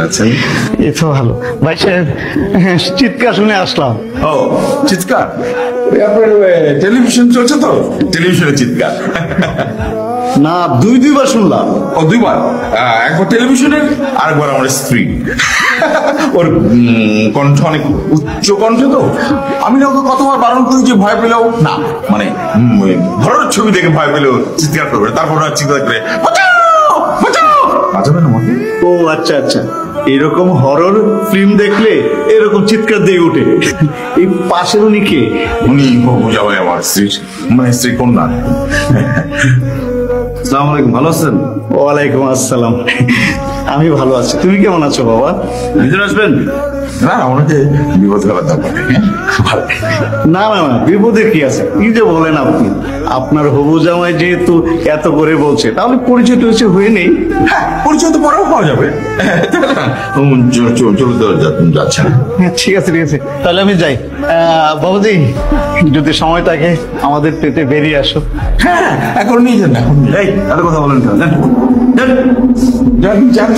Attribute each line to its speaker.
Speaker 1: আছেন?
Speaker 2: এই তো ভালো ভাই সাহেব, চিৎকার শুনে আসলাম।
Speaker 1: ও চিৎকার, ওই আপনার টেলিভিশন চলছে তো, টেলিভিশনের চিৎকার।
Speaker 2: না, দুইবার শুনলাম।
Speaker 1: ও দুইবার, একবার টেলিভিশনের আর একবার আমার স্ত্রী। ওর কণ্ঠ অনেক উচ্চ কণ্ঠ তো, আমি না ওকে কতবার বারণ করি যে ভয় পেলেও না, মানে হরর ছবি দেখে ভয় পেলেও চিৎকার করবে না। তারপর ওরা চিৎকার করে বাঁচাও বাঁচাও, বাঁচাবে না আমাকে।
Speaker 2: ও আচ্ছা আচ্ছা, এরকম হরর ফিল্ম দেখলে এরকম চিৎকার দিয়ে ওঠে। এই পাশের উনি কে?
Speaker 1: উনি হবু জামাই আমার স্ত্রীর, মানে স্ত্রী কন্যা।
Speaker 2: আসসালামু আলাইকুম, ভালো আছেন? ওয়ালাইকুম আসসালাম, আমি ভালো আছি। তুমি কেমন আছো বাবা? ভিতরে আসবেন?
Speaker 1: না ওনাকে বিপদ ফেলার দরকার নেই।
Speaker 2: না না না, বিপদের কি আছে, কি যে বলেন আপনি। আপনার হবু জামাই যেহেতু এত করে বলছে, তাহলে পরিচয় টরিচয় হয়ে নেই।
Speaker 1: হ্যাঁ, পরিচয় তো পরেও পাওয়া যাবে। চলে তো যাচ্ছে না।
Speaker 2: হ্যাঁ ঠিক আছে ঠিক আছে, তাহলে আমি যাই। বাবুজি, যদি সময় থাকে আমাদের পেটে বেরিয়ে আসো।
Speaker 1: হ্যাঁ, এখন নিয়ে যান, এখন নিয়ে যান।
Speaker 2: এই এত কথা বলেন কেন? যান, যান।
Speaker 1: যান যান।